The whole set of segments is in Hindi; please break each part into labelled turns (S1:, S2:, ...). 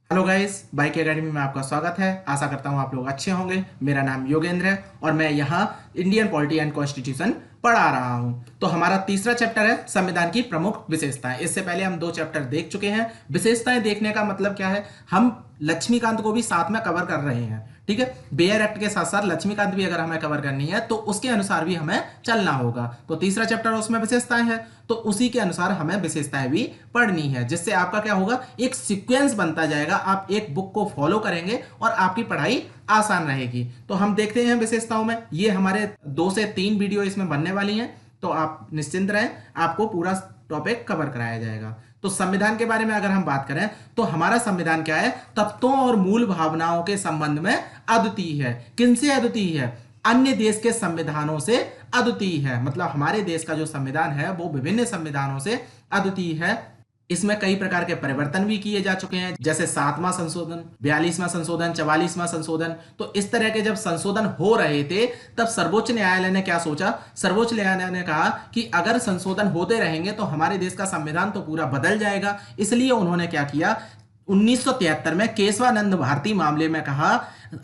S1: हेलो गाइस, बाइक एकेडमी में आपका स्वागत है। आशा करता हूँ आप लोग अच्छे होंगे। मेरा नाम योगेंद्र है और मैं यहाँ इंडियन पॉलिटी एंड कॉन्स्टिट्यूशन पढ़ा रहा हूँ। तो हमारा तीसरा चैप्टर है संविधान की प्रमुख विशेषताएं। इससे पहले हम 2 चैप्टर देख चुके हैं। विशेषताएं देखने का मतलब क्या है, हम लक्ष्मीकांत को भी साथ में कवर कर रहे हैं। ठीक है, बेयर एक्ट के साथ साथ लक्ष्मीकांत भी अगर हमें कवर करनी है तो उसके अनुसार भी हमें चलना होगा। तो तीसरा चैप्टर उसमें विशेषताएं है, तो उसी के अनुसार हमें विशेषताएं भी पढ़नी है, जिससे आपका क्या होगा, एक सीक्वेंस बनता जाएगा। आप एक बुक को फॉलो करेंगे और आपकी पढ़ाई आसान रहेगी। तो हम देखते हैं विशेषताओं में। ये हमारे 2 से 3 वीडियो इसमें बनने वाली हैं, तो आप निश्चिंत रहें, आपको पूरा टॉपिक कवर कराया जाएगा। तो संविधान के बारे में अगर हम बात करें तो हमारा संविधान क्या है, तत्वों और मूल भावनाओं के संबंध में अद्वितीय है। किनसे अद्वितीय है? अन्य देश के संविधानों से अद्वितीय है। मतलब हमारे देश का जो संविधान है वो विभिन्न संविधानों से अद्वितीय है। इसमें कई प्रकार के परिवर्तन भी किए जा चुके हैं, जैसे 7वां संशोधन, 42वां संशोधन, 44वां संशोधन। तो इस तरह के जब संशोधन हो रहे थे तब सर्वोच्च न्यायालय ने क्या सोचा, सर्वोच्च न्यायालय ने कहा कि अगर संशोधन होते रहेंगे तो हमारे देश का संविधान तो पूरा बदल जाएगा। इसलिए उन्होंने क्या किया, 1973 में केशवानंद भारती मामले में कहा,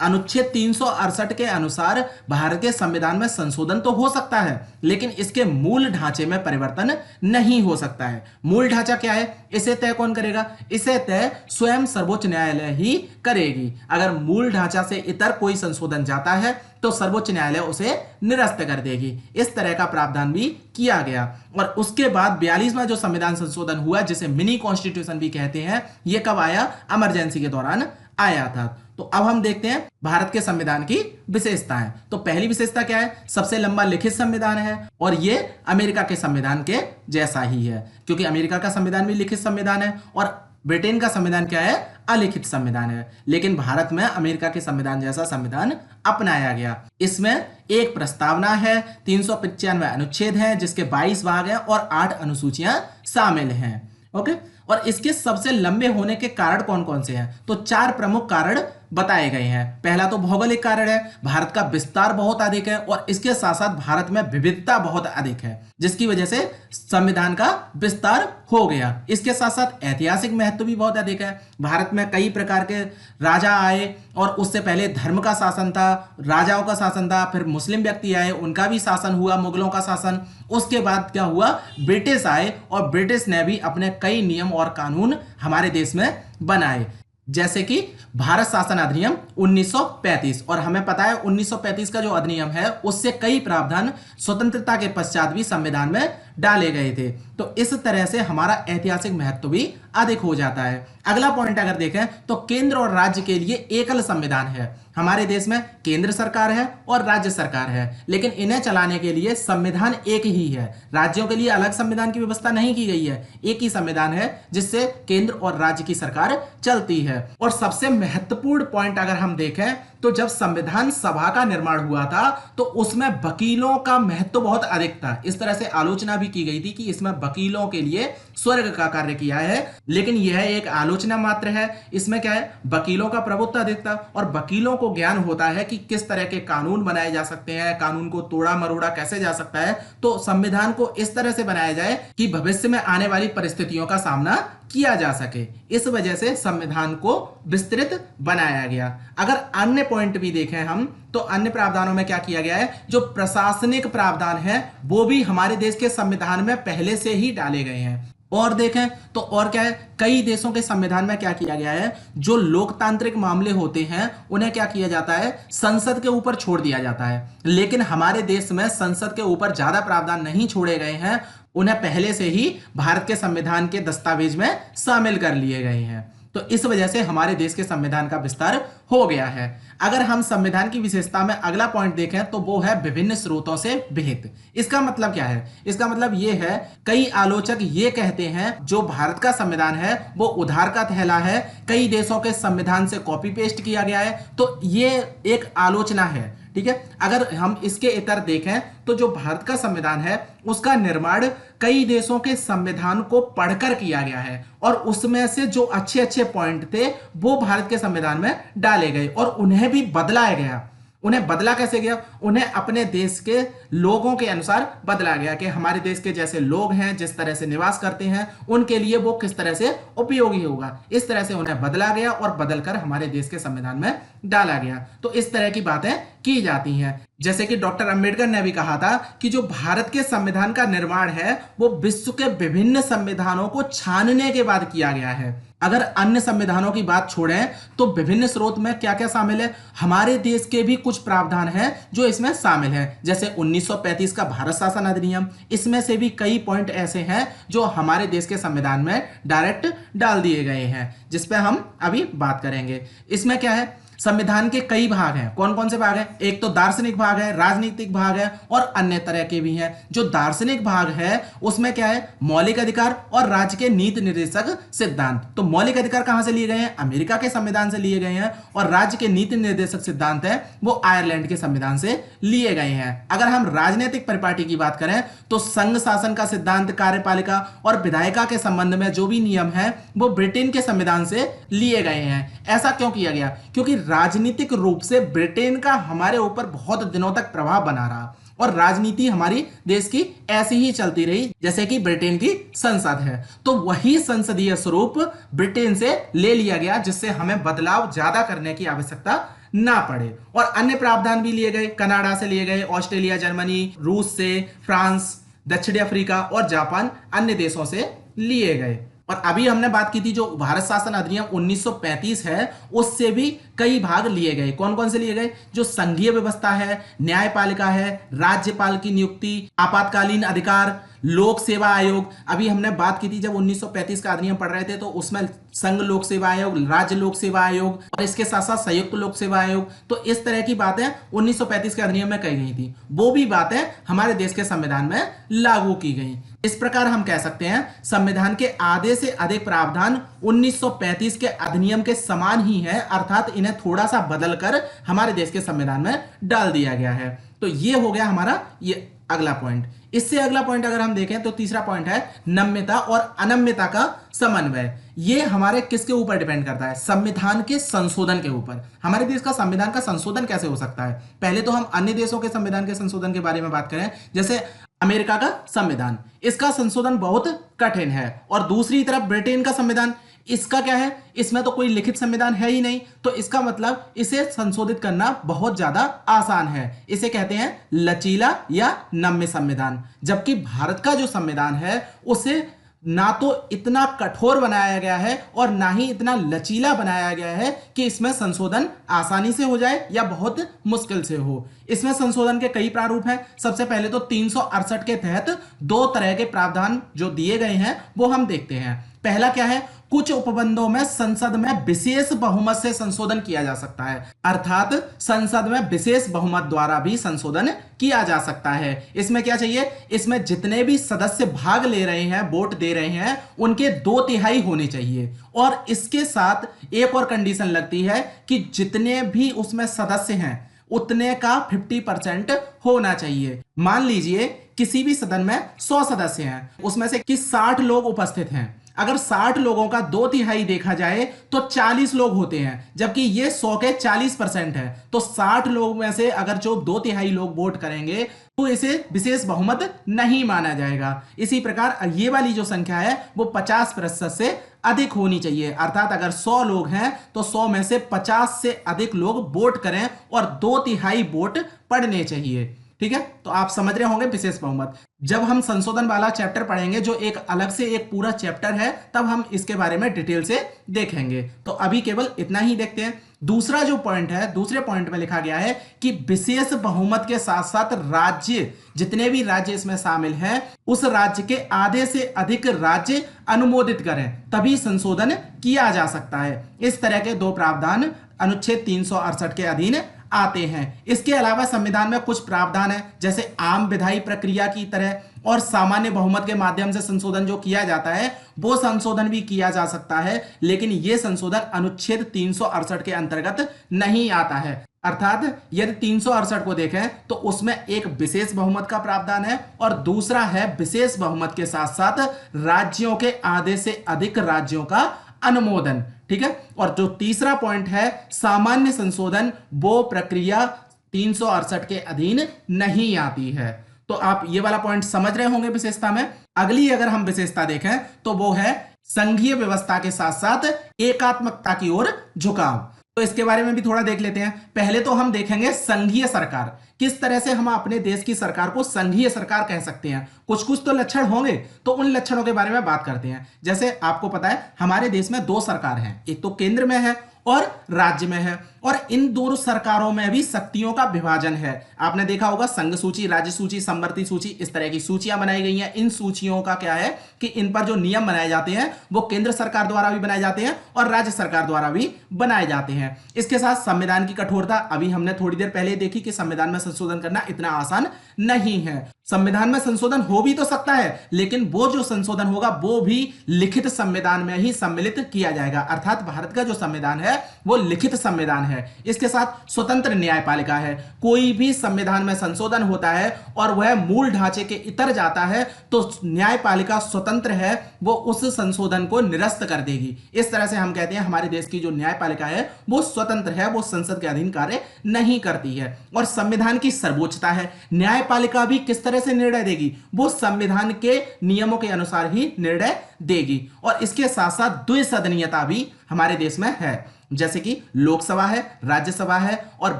S1: अनुच्छेद 368 के अनुसार भारत के संविधान में संशोधन तो हो सकता है लेकिन इसके मूल ढांचे में परिवर्तन नहीं हो सकता है। मूल ढांचा क्या है, इसे तय कौन करेगा? इसे तय स्वयं सर्वोच्च न्यायालय ही करेगी। अगर मूल ढांचा से इतर कोई संशोधन जाता है तो सर्वोच्च न्यायालय उसे निरस्त कर देगी। इस तरह का प्रावधान भी किया गया। और उसके बाद 42वां जो संविधान संशोधन हुआ, जिसे मिनी कॉन्स्टिट्यूशन भी कहते हैं, यह कब आया? इमरजेंसी के दौरान आया था। तो अब हम देखते हैं भारत के संविधान की विशेषताएं। तो पहली विशेषता क्या है? सबसे लंबा लिखित संविधान है और ये अमेरिका के संविधान के जैसा ही है, क्योंकि अमेरिका का संविधान भी लिखित संविधान है और ब्रिटेन का संविधान क्या है? अलिखित संविधान है। लेकिन भारत में अमेरिका के संविधान जैसा संविधान अपनाया गया। इसमें एक प्रस्तावना है, 395 अनुच्छेद हैं, जिसके 22 भाग हैं और 8 अनुसूचियां शामिल हैं। ओके, और इसके सबसे लंबे होने के कारण कौन कौन से हैं? तो 4 प्रमुख कारण बताए गए हैं। पहला तो भौगोलिक कारण है, भारत का विस्तार बहुत अधिक है और इसके साथ साथ भारत में विविधता बहुत अधिक है, जिसकी वजह से संविधान का विस्तार हो गया। इसके साथ साथ ऐतिहासिक महत्व भी बहुत अधिक है। भारत में कई प्रकार के राजा आए और उससे पहले धर्म का शासन था, राजाओं का शासन था, फिर मुस्लिम व्यक्ति आए, उनका भी शासन हुआ, मुगलों का शासन। उसके बाद क्या हुआ, ब्रिटिश आए और ब्रिटिश ने भी अपने कई नियम और कानून हमारे देश में बनाए, जैसे कि भारत शासन अधिनियम 1935। और हमें पता है 1935 का जो अधिनियम है उससे कई प्रावधान स्वतंत्रता के पश्चात भी संविधान में डाले गए थे। तो इस तरह से हमारा ऐतिहासिक महत्व भी अधिक हो जाता है। अगला पॉइंट अगर देखें तो केंद्र और राज्य के लिए एकल संविधान है। हमारे देश में केंद्र सरकार है और राज्य सरकार है, लेकिन इन्हें चलाने के लिए संविधान एक ही है। राज्यों के लिए अलग संविधान की व्यवस्था नहीं की गई है, एक ही संविधान है जिससे केंद्र और राज्य की सरकार चलती है। और सबसे महत्वपूर्ण पॉइंट अगर हम देखें तो जब संविधान सभा का निर्माण हुआ था तो उसमें वकीलों का महत्व बहुत अधिक था। इस तरह से आलोचना भी की गई थी कि इसमें वकीलों के लिए स्वर्ग का कार्य किया है, लेकिन यह एक आलोचना मात्र है। इसमें क्या है, वकीलों का प्रभुत्व अधिक था और वकीलों को ज्ञान होता है कि किस तरह के कानून बनाए जा सकते हैं, कानून को तोड़ा मरोड़ा कैसे जा सकता है। तो संविधान को इस तरह से बनाया जाए कि भविष्य में आने वाली परिस्थितियों का सामना किया जा सके। इस वजह से संविधान को विस्तृत बनाया गया। अगर अन्य पॉइंट भी देखें हम तो अन्य प्रावधानों में क्या किया गया है, जो प्रशासनिक प्रावधान है वो भी हमारे देश के संविधान में पहले से ही डाले गए हैं। और देखें तो और क्या है, कई देशों के संविधान में क्या किया गया है, जो लोकतांत्रिक मामले होते हैं उन्हें क्या किया जाता है, संसद के ऊपर छोड़ दिया जाता है। लेकिन हमारे देश में संसद के ऊपर ज्यादा प्रावधान नहीं छोड़े गए हैं, उन्हें पहले से ही भारत के संविधान के दस्तावेज में शामिल कर लिए गए हैं। तो इस वजह से हमारे देश के संविधान का विस्तार हो गया है। अगर हम संविधान की विशेषता में अगला पॉइंट देखें तो वो है विभिन्न स्रोतों से विहित। इसका मतलब क्या है? इसका मतलब ये है, कई आलोचक ये कहते हैं जो भारत का संविधान है वो उधार का थैला है, कई देशों के संविधान से कॉपी पेस्ट किया गया है। तो ये एक आलोचना है, ठीक है। अगर हम इसके इतर देखें तो जो भारत का संविधान है उसका निर्माण कई देशों के संविधान को पढ़कर किया गया है और उसमें से जो अच्छे अच्छे पॉइंट थे वो भारत के संविधान में डाले गए और उन्हें भी बदलाया गया। उन्हें बदला कैसे गया? उन्हें अपने देश के लोगों के अनुसार बदला गया कि हमारे देश के जैसे लोग हैं, जिस तरह से निवास करते हैं, उनके लिए वो किस तरह से उपयोगी होगा। इस तरह से उन्हें बदला गया और बदलकर हमारे देश के संविधान में डाला गया। तो इस तरह की बातें की जाती हैं। जैसे कि डॉक्टर अंबेडकर ने भी कहा था कि जो भारत के संविधान का निर्माण है वो विश्व के विभिन्न संविधानों को छानने के बाद किया गया है। अगर अन्य संविधानों की बात छोड़ें तो विभिन्न स्रोत में क्या क्या शामिल है, हमारे देश के भी कुछ प्रावधान हैं जो इसमें शामिल हैं। जैसे 1935 का भारत शासन अधिनियम, इसमें से भी कई पॉइंट ऐसे हैं जो हमारे देश के संविधान में डायरेक्ट डाल दिए गए हैं, जिस पे हम अभी बात करेंगे। इसमें क्या है, संविधान के कई भाग हैं। कौन कौन से भाग हैं? एक तो दार्शनिक भाग है, राजनीतिक भाग है और अन्य तरह के भी हैं। जो दार्शनिक भाग है उसमें क्या है, मौलिक अधिकार और राज्य के नीति निर्देशक सिद्धांत। तो मौलिक अधिकार कहां से लिए गए हैं? अमेरिका के संविधान से लिए गए हैं। और राज्य के नीति निर्देशक सिद्धांत है वो आयरलैंड के संविधान से लिए गए हैं। अगर हम राजनीतिक परिपाटी की बात करें तो संघ शासन का सिद्धांत, कार्यपालिका और विधायिका के संबंध में जो भी नियम है वो ब्रिटेन के संविधान से लिए गए हैं। ऐसा क्यों किया गया? क्योंकि राजनीतिक रूप से ब्रिटेन का हमारे ऊपर बहुत दिनों तक प्रभाव बना रहा और राजनीति हमारी देश की ऐसी ही चलती रही जैसे कि ब्रिटेन की संसद है। तो वही संसदीय स्वरूप ब्रिटेन से ले लिया गया, जिससे हमें बदलाव ज्यादा करने की आवश्यकता ना पड़े। और अन्य प्रावधान भी लिए गए, कनाडा से लिए गए, ऑस्ट्रेलिया, जर्मनी, रूस से, फ्रांस, दक्षिण अफ्रीका और जापान, अन्य देशों से लिए गए। और अभी हमने बात की थी जो भारत शासन अधिनियम 1935 है, उससे भी कई भाग लिए गए। कौन कौन से लिए गए? जो संघीय व्यवस्था है, न्यायपालिका है, राज्यपाल की नियुक्ति, आपातकालीन अधिकार, लोक सेवा आयोग। अभी हमने बात की थी जब 1935 का अधिनियम पढ़ रहे थे तो उसमें संघ लोक सेवा आयोग, राज्य लोक सेवा आयोग और इसके साथ साथ संयुक्त लोक सेवा आयोग। तो इस तरह की बातें 1935 के अधिनियम में कही गई थी, वो भी बातें हमारे देश के संविधान में लागू की गई। इस प्रकार हम कह सकते हैं संविधान के आधे से अधिक प्रावधान 1935 के अधिनियम के समान ही है, अर्थात इन्हें थोड़ा सा बदलकर हमारे देश के संविधान में डाल दिया गया है। तो ये हो गया हमारा ये अगला पॉइंट। इससे अगला पॉइंट अगर हम देखें तो तीसरा पॉइंट है नम्यता और अनम्यता का समन्वय। ये हमारे किसके ऊपर डिपेंड करता है? संविधान के संशोधन के ऊपर। हमारे देश का संविधान का संशोधन कैसे हो सकता है? पहले तो हम अन्य देशों के संविधान के संशोधन के बारे में बात करें। जैसे अमेरिका का संविधान, इसका संशोधन बहुत कठिन है। और दूसरी तरफ ब्रिटेन का संविधान, इसका क्या है, इसमें तो कोई लिखित संविधान है ही नहीं, तो इसका मतलब इसे संशोधित करना बहुत ज्यादा आसान है। इसे कहते हैं लचीला या नम्य संविधान। जबकि भारत का जो संविधान है उसे ना तो इतना कठोर बनाया गया है और ना ही इतना लचीला बनाया गया है कि इसमें संशोधन आसानी से हो जाए या बहुत मुश्किल से हो। इसमें संशोधन के कई प्रारूप हैं। सबसे पहले तो 368 के तहत दो तरह के प्रावधान जो दिए गए हैं वो हम देखते हैं। पहला क्या है, कुछ उपबंधों में संसद में विशेष बहुमत से संशोधन किया जा सकता है, अर्थात संसद में विशेष बहुमत द्वारा भी संशोधन किया जा सकता है। इसमें क्या चाहिए, इसमें जितने भी सदस्य भाग ले रहे हैं, वोट दे रहे हैं, उनके 2/3 होने चाहिए। और इसके साथ एक और कंडीशन लगती है कि जितने भी उसमें सदस्य हैं उतने का 50% होना चाहिए। मान लीजिए किसी भी सदन में 100 सदस्य हैं, उसमें से कि 60 लोग उपस्थित हैं। अगर 60 लोगों का 2/3 देखा जाए तो 40 लोग होते हैं, जबकि ये 100 के 40% है। तो 60 लोग में से अगर जो 2/3 लोग वोट करेंगे तो इसे विशेष बहुमत नहीं माना जाएगा। इसी प्रकार ये वाली जो संख्या है वो 50% से अधिक होनी चाहिए, अर्थात अगर 100 लोग हैं तो 100 में से 50 से अधिक लोग वोट करें और 2/3 वोट पड़ने चाहिए। ठीक है, तो आप समझ रहे होंगे विशेष बहुमत। जब हम संशोधन वाला चैप्टर पढ़ेंगे जो एक अलग से एक पूरा चैप्टर है, तब हम इसके बारे में डिटेल से देखेंगे। तो अभी केवल इतना ही देखते हैं। दूसरा जो पॉइंट है, दूसरे पॉइंट में लिखा गया है कि विशेष बहुमत के साथ साथ राज्य, जितने भी राज्य इसमेमें शामिल हैं, उस राज्य के आधे से अधिक राज्य अनुमोदित करें, तभी संशोधन किया जा सकता है। इस तरह के दो प्रावधान अनुच्छेद 368 के अधीन आते हैं। इसके अलावा संविधान में कुछ प्रावधान है, जैसे आम विधायी प्रक्रिया की तरह और सामान्य बहुमत के माध्यम से संशोधन जो किया जाता है वो संशोधन भी किया जा सकता है, लेकिन यह संशोधन अनुच्छेद 368 के अंतर्गत नहीं आता है। अर्थात यदि 368 को देखें तो उसमें एक विशेष बहुमत का प्रावधान है और दूसरा है विशेष बहुमत के साथ साथ राज्यों के आधे से अधिक राज्यों का अनुमोदन। ठीक है, और जो तीसरा पॉइंट है सामान्य संशोधन, वो प्रक्रिया 368 के अधीन नहीं आती है। तो आप ये वाला पॉइंट समझ रहे होंगे विशेषता में। अगली अगर हम विशेषता देखें तो वो है संघीय व्यवस्था के साथ साथ एकात्मकता की ओर झुकाव। तो इसके बारे में भी थोड़ा देख लेते हैं। पहले तो हम देखेंगे संघीय सरकार, किस तरह से हम अपने देश की सरकार को संघीय सरकार कह सकते हैं। कुछ कुछ तो लक्षण होंगे, तो उन लक्षणों के बारे में बात करते हैं। जैसे आपको पता है हमारे देश में दो सरकार हैं, एक तो केंद्र में है और राज्य में है, और इन दोनों सरकारों में भी शक्तियों का विभाजन है। आपने देखा होगा संघ सूची, राज्य सूची, समवर्ती सूची, इस तरह की सूचियां बनाई गई हैं। इन सूचियों का क्या है कि इन पर जो नियम बनाए जाते हैं वो केंद्र सरकार द्वारा भी बनाए जाते हैं और राज्य सरकार द्वारा भी बनाए जाते हैं। इसके साथ संविधान की कठोरता, अभी हमने थोड़ी देर पहले देखी कि संविधान में संशोधन करना इतना आसान नहीं है। संविधान में संशोधन हो भी तो सकता है, लेकिन वो जो संशोधन होगा वो भी लिखित संविधान में ही सम्मिलित किया जाएगा। अर्थात भारत का जो संविधान है वो लिखित संविधान है। इसके साथ स्वतंत्र न्यायपालिका है। कोई भी संविधान में संशोधन होता है और वह मूल ढांचे के इतर जाता है तो न्यायपालिका स्वतंत्र है, वो उस संशोधन को निरस्त कर देगी। इस तरह से हम कहते हैं हमारे देश की जो न्यायपालिका है वो स्वतंत्र है, वो संसद के अधीन कार्य नहीं करती है। और संविधान की सर्वोच्चता है। न्यायपालिका भी किस तरह से निर्णय देगी, वो संविधान के नियमों के अनुसार ही निर्णय देगी। और इसके साथ साथ द्विसदनीयता भी हमारे देश में है, जैसे कि लोकसभा है, राज्यसभा है और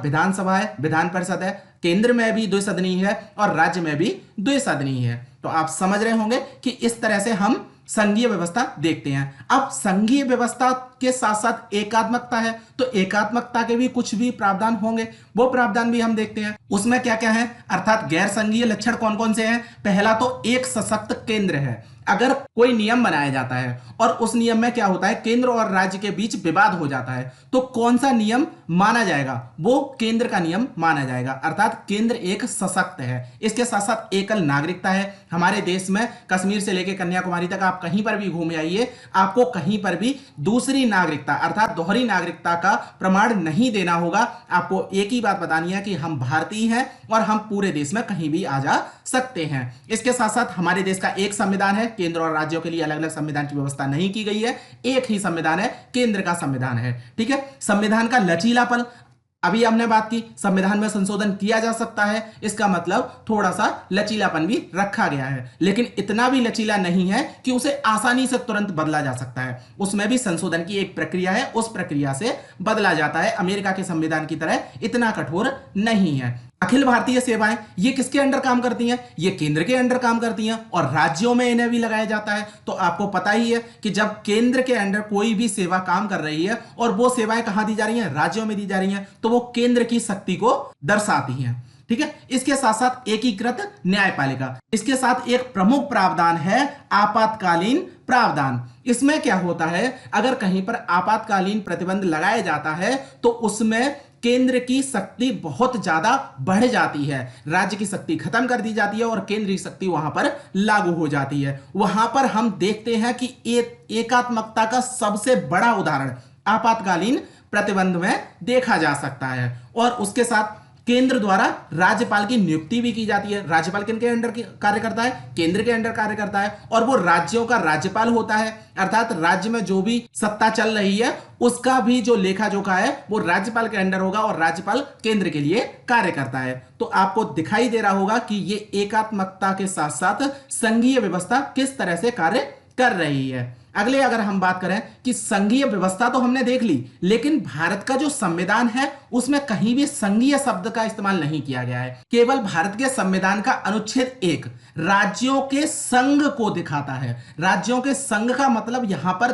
S1: विधानसभा है, विधान परिषद है। केंद्र में भी द्विसदनीय है और राज्य में भी द्विसदनीय है। तो आप समझ रहे होंगे कि इस तरह से हम संघीय व्यवस्था देखते हैं। अब संघीय व्यवस्था के साथ साथ एकात्मकता है, तो एकात्मकता के भी कुछ भी प्रावधान होंगे, वो प्रावधान भी हम देखते हैं। उसमें क्या क्या है, अर्थात गैर संघीय लक्षण कौन कौन से हैं। पहला तो एक सशक्त केंद्र है। अगर कोई नियम बनाया जाता है और उस नियम में क्या होता है, केंद्र और राज्य के बीच विवाद हो जाता है, तो कौन सा नियम माना जाएगा, वो केंद्र का नियम माना जाएगा। अर्थात केंद्र एक सशक्त है। इसके साथ साथ एकल नागरिकता है। हमारे देश में कश्मीर से लेकर कन्याकुमारी तक आप कहीं पर भी घूम आइए, आपको कहीं पर भी दूसरी नागरिकता अर्थात दोहरी नागरिकता का प्रमाण नहीं देना होगा। आपको एक ही बात बतानी है कि हम भारतीय हैं और हम पूरे देश में कहीं भी आ जा सकते हैं। इसके साथ साथ हमारे देश का एक संविधान है, केंद्र और राज्यों के लिए अलग अलग संविधान की व्यवस्था नहीं की गई है, एक ही संविधान है, केंद्र का संविधान है। ठीक है। संविधान का लचीलापन, अभी हमने बात की संविधान में संशोधन किया जा सकता है, इसका मतलब थोड़ा सा लचीलापन भी रखा गया है, लेकिन इतना भी लचीला नहीं है कि उसे आसानी से तुरंत बदला जा सकता है। उसमें भी संशोधन की एक प्रक्रिया है, उस प्रक्रिया से बदला जाता है। अमेरिका के संविधान की तरह इतना कठोर नहीं है। अखिल भारतीय सेवाएं, ये किसके अंडर काम करती हैं, ये केंद्र के अंडर काम करती हैं और राज्यों में इन्हें भी लगाया जाता है। तो आपको पता ही है कि जब केंद्र के अंडर कोई भी सेवा काम कर रही है और वो सेवाएं कहां दी जा रही हैं, राज्यों में दी जा रही हैं, तो वो केंद्र की शक्ति को दर्शाती हैं। ठीक है। इसके साथ साथ एकीकृत न्यायपालिका, इसके साथ एक प्रमुख प्रावधान है आपातकालीन प्रावधान। इसमें क्या होता है, अगर कहीं पर आपातकालीन प्रतिबंध लगाया जाता है तो उसमें केंद्र की शक्ति बहुत ज्यादा बढ़ जाती है, राज्य की शक्ति खत्म कर दी जाती है और केंद्र की शक्ति वहां पर लागू हो जाती है। वहां पर हम देखते हैं कि एकात्मकता का सबसे बड़ा उदाहरण आपातकालीन प्रतिबंध में देखा जा सकता है। और उसके साथ केंद्र द्वारा राज्यपाल की नियुक्ति भी की जाती है। राज्यपाल किनके अंडर कार्य करता है, केंद्र के अंडर कार्य करता है, और वो राज्यों का राज्यपाल होता है। अर्थात राज्य में जो भी सत्ता चल रही है उसका भी जो लेखा जोखा है वो राज्यपाल के अंडर होगा और राज्यपाल केंद्र के लिए कार्य करता है। तो आपको दिखाई दे रहा होगा कि ये एकात्मकता के साथ साथ संघीय व्यवस्था किस तरह से कार्य कर रही है। अगले अगर हम बात करें कि संघीय व्यवस्था तो हमने देख ली, लेकिन भारत का जो संविधान है उसमें कहीं भी संघीय शब्द का इस्तेमाल नहीं किया गया है। केवल भारत के संविधान का अनुच्छेद 1 राज्यों के संघ को दिखाता है। राज्यों के संघ का मतलब यहां पर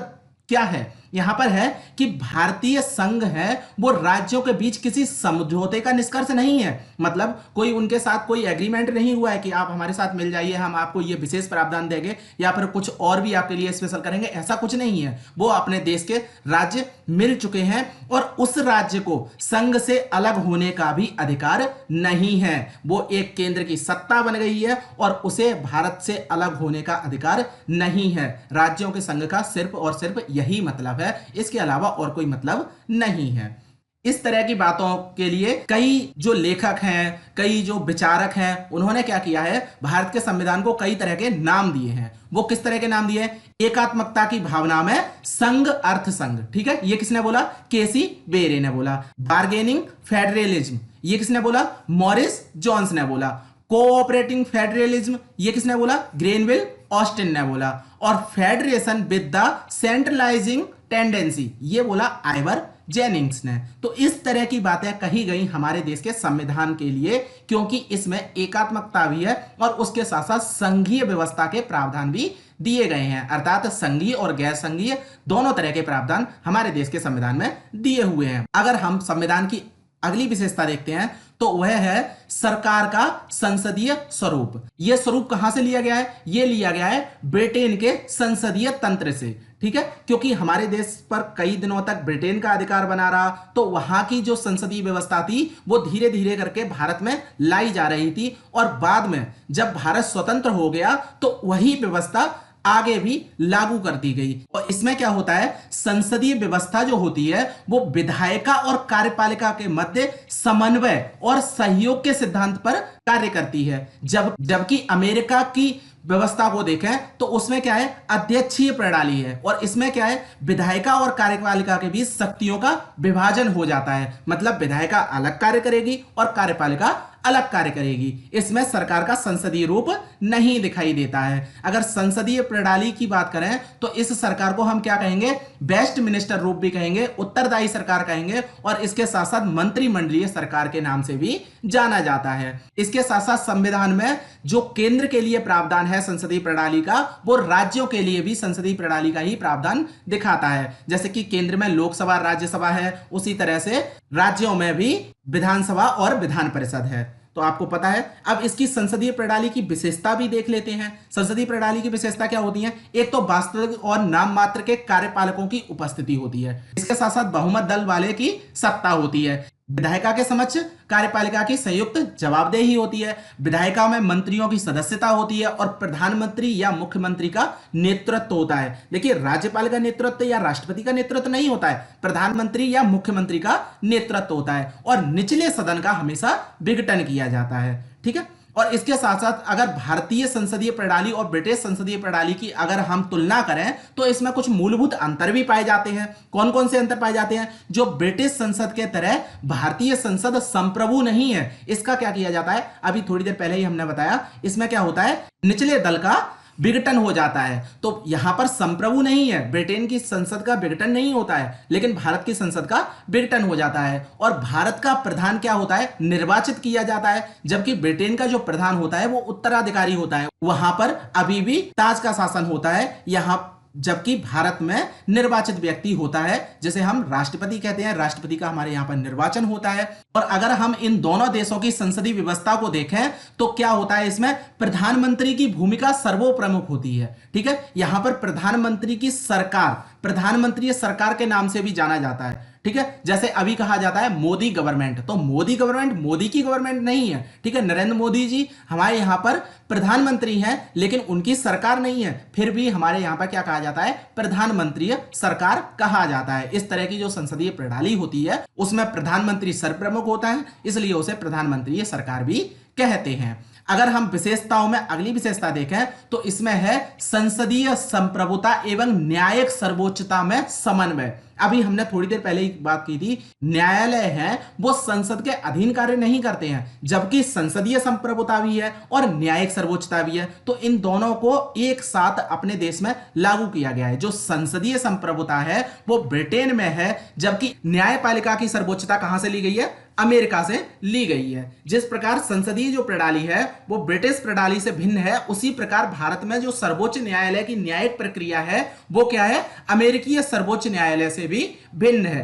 S1: क्या है, यहां पर है कि भारतीय संघ है वो राज्यों के बीच किसी समझौते का निष्कर्ष नहीं है। मतलब कोई उनके साथ कोई एग्रीमेंट नहीं हुआ है कि आप हमारे साथ मिल जाइए, हम आपको ये विशेष प्रावधान देंगे या फिर कुछ और भी आपके लिए स्पेशल करेंगे, ऐसा कुछ नहीं है। वो अपने देश के राज्य मिल चुके हैं और उस राज्य को संघ से अलग होने का भी अधिकार नहीं है। वो एक केंद्र की सत्ता बन गई है और उसे भारत से अलग होने का अधिकार नहीं है। राज्यों के संघ का सिर्फ और सिर्फ यही मतलब है, इसके अलावा और कोई मतलब नहीं है। इस तरह की बातों के लिए कई जो लेखक हैं, कई जो विचारक हैं, उन्होंने क्या किया है, भारत के संविधान को कई तरह के नाम दिए हैं। वो किस तरह के नाम दिए? एकात्मकता की भावना में संघ अर्थ संघ, ठीक है, ये किसने बोला? केसी बेरे ने बोला। बार्गेनिंग फेडरलिज्म, ये किसने बोला? मॉरिस जोन्स ने बोला। कोऑपरेटिंग फेडरलिज्म, ये किसने बोला? ग्रेनविल ऑस्टिन ने बोला। और federation with the centralising tendency, ये बोला आइवर जेनिंग्स ने। तो इस तरह की बातें कही गई हमारे देश के संविधान के लिए, क्योंकि इसमें एकात्मकता भी है और उसके साथ साथ संघीय व्यवस्था के प्रावधान भी दिए गए हैं, अर्थात संघीय और गैर संघीय दोनों तरह के प्रावधान हमारे देश के संविधान में दिए हुए हैं। अगर हम संविधान की अगली विशेषता देखते हैं तो वह है सरकार का संसदीय स्वरूप। यह स्वरूप कहां से लिया गया है? यह लिया गया है ब्रिटेन के संसदीय तंत्र से, ठीक है, क्योंकि हमारे देश पर कई दिनों तक ब्रिटेन का अधिकार बना रहा, तो वहां की जो संसदीय व्यवस्था थी वो धीरे धीरे करके भारत में लाई जा रही थी, और बाद में जब भारत स्वतंत्र हो गया तो वही व्यवस्था आगे भी लागू कर दी गई। और इसमें क्या होता है, संसदीय व्यवस्था जो होती है वो विधायिका और कार्यपालिका के मध्य समन्वय और सहयोग के सिद्धांत पर कार्य करती है। जबकि अमेरिका की व्यवस्था को देखें तो उसमें क्या है, अध्यक्षीय प्रणाली है, और इसमें क्या है, विधायिका और कार्यपालिका के बीच शक्तियों का विभाजन हो जाता है। मतलब विधायिका अलग कार्य करेगी और कार्यपालिका अलग कार्य करेगी। इसमें सरकार का संसदीय रूप नहीं दिखाई देता है। अगर संसदीय प्रणाली की बात करें तो इस सरकार को हम क्या कहेंगे, वेस्ट मिनिस्टर रूप भी कहेंगे, उत्तरदायी सरकार कहेंगे, और इसके साथ साथ मंत्रिमंडलीय सरकार के नाम से भी जाना जाता है। इसके साथ साथ संविधान में जो केंद्र के लिए प्रावधान है संसदीय प्रणाली का, वो राज्यों के लिए भी संसदीय प्रणाली का ही प्रावधान दिखाता है। जैसे कि केंद्र में लोकसभा राज्यसभा है, उसी तरह से राज्यों में भी विधानसभा और विधान परिषद है। तो आपको पता है। अब इसकी संसदीय प्रणाली की विशेषता भी देख लेते हैं। संसदीय प्रणाली की विशेषता क्या होती है? एक तो वास्तविक और नाम मात्र के कार्यपालकों की उपस्थिति होती है, इसके साथ साथ बहुमत दल वाले की सत्ता होती है, विधायिका के समक्ष कार्यपालिका की संयुक्त जवाबदेही होती है, विधायिका में मंत्रियों की सदस्यता होती है, और प्रधानमंत्री या मुख्यमंत्री का नेतृत्व होता है। देखिए, राज्यपाल का नेतृत्व या राष्ट्रपति का नेतृत्व नहीं होता है, प्रधानमंत्री या मुख्यमंत्री का नेतृत्व होता है, और निचले सदन का हमेशा विघटन किया जाता है। ठीक है। और इसके साथ साथ अगर भारतीय संसदीय प्रणाली और ब्रिटिश संसदीय प्रणाली की अगर हम तुलना करें तो इसमें कुछ मूलभूत अंतर भी पाए जाते हैं। कौन कौन से अंतर पाए जाते हैं? जो ब्रिटिश संसद के तरह भारतीय संसद संप्रभु नहीं है। इसका क्या किया जाता है, अभी थोड़ी देर पहले ही हमने बताया, इसमें क्या होता है, निचले दल का विघटन हो जाता है। तो यहां पर संप्रभु नहीं है, ब्रिटेन की संसद का विघटन नहीं होता है, लेकिन भारत की संसद का विघटन हो जाता है। और भारत का प्रधान क्या होता है, निर्वाचित किया जाता है, जबकि ब्रिटेन का जो प्रधान होता है वो उत्तराधिकारी होता है। वहां पर अभी भी ताज का शासन होता है, यहां जबकि भारत में निर्वाचित व्यक्ति होता है, जिसे हम राष्ट्रपति कहते हैं। राष्ट्रपति का हमारे यहां पर निर्वाचन होता है। और अगर हम इन दोनों देशों की संसदीय व्यवस्था को देखें तो क्या होता है, इसमें प्रधानमंत्री की भूमिका सर्वोप्रमुख होती है। ठीक है, यहां पर प्रधानमंत्री की सरकार, प्रधानमंत्री सरकार के नाम से भी जाना जाता है। ठीक है, जैसे अभी कहा जाता है मोदी गवर्नमेंट, तो मोदी गवर्नमेंट मोदी की गवर्नमेंट नहीं है। ठीक है, नरेंद्र मोदी जी हमारे यहां पर प्रधानमंत्री हैं, लेकिन उनकी सरकार नहीं है, फिर भी हमारे यहां पर क्या कहा जाता है, प्रधानमंत्री सरकार कहा जाता है। इस तरह की जो संसदीय प्रणाली होती है उसमें प्रधानमंत्री सर्वप्रमुख होता है, इसलिए उसे प्रधानमंत्री सरकार भी कहते हैं। अगर हम विशेषताओं में अगली विशेषता देखें तो इसमें है संसदीय संप्रभुता एवं न्यायिक सर्वोच्चता में समन्वय। अभी हमने थोड़ी देर पहले ही बात की थी, न्यायालय है वो संसद के अधीन कार्य नहीं करते हैं, जबकि संसदीय संप्रभुता भी है और न्यायिक सर्वोच्चता भी है। तो इन दोनों को एक साथ अपने देश में लागू किया गया है। जो संसदीय संप्रभुता है वो ब्रिटेन में है, जबकि न्यायपालिका की सर्वोच्चता कहां से ली गई है, अमेरिका से ली गई है। जिस प्रकार संसदीय जो प्रणाली है वो ब्रिटिश प्रणाली से भिन्न है, उसी प्रकार भारत में जो सर्वोच्च न्यायालय की न्यायिक प्रक्रिया है वो क्या है, अमेरिकी सर्वोच्च न्यायालय से भी भिन्न है।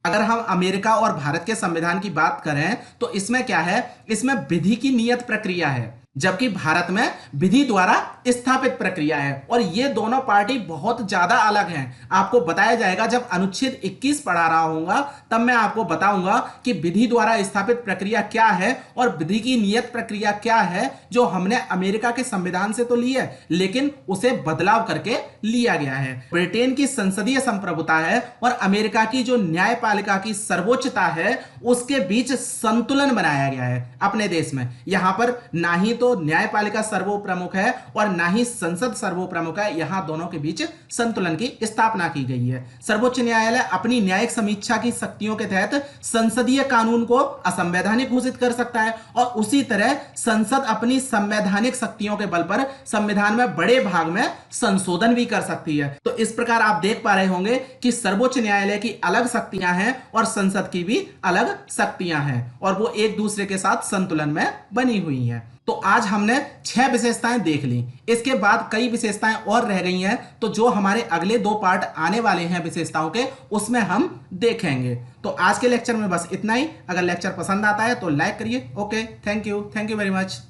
S1: अगर हम अमेरिका और भारत के संविधान की बात करें तो इसमें क्या है, इसमें विधि की नियत प्रक्रिया है। जबकि भारत में विधि द्वारा स्थापित प्रक्रिया है। और ये दोनों पार्टी बहुत ज्यादा अलग हैं। आपको बताया जाएगा जब अनुच्छेद 21 पढ़ा रहा हूंगा, तब मैं आपको बताऊंगा कि विधि द्वारा स्थापित प्रक्रिया क्या है और विधि की नियत प्रक्रिया क्या है, जो हमने अमेरिका के संविधान से तो ली है लेकिन उसे बदलाव करके लिया गया है। ब्रिटेन की संसदीय संप्रभुता है और अमेरिका की जो न्यायपालिका की सर्वोच्चता है, उसके बीच संतुलन बनाया गया है अपने देश में। यहां पर ना ही तो न्यायपालिका सर्वोप्रमुख है और ना ही संसद सर्वोप्रमुख है, यहां दोनों के बीच संतुलन की स्थापना की गई है। सर्वोच्च न्यायालय अपनी न्यायिक समीक्षा की शक्तियों के तहत संसदीय कानून को असंवैधानिक घोषित कर सकता है और उसी तरह संसद अपनी संवैधानिक शक्तियों के बल पर संविधान में बड़े भाग में संशोधन भी कर सकती है। तो इस प्रकार आप देख पा रहे होंगे कि सर्वोच्च न्यायालय की अलग शक्तियां हैं और संसद की भी अलग शक्तियां हैं और वो एक दूसरे के साथ संतुलन में बनी हुई हैं। तो आज हमने 6 विशेषताएं देख ली। इसके बाद कई विशेषताएं और रह गई हैं, तो जो हमारे अगले 2 पार्ट आने वाले हैं विशेषताओं के, उसमें हम देखेंगे। तो आज के लेक्चर में बस इतना ही। अगर लेक्चर पसंद आता है तो लाइक करिए। Okay, thank you very much.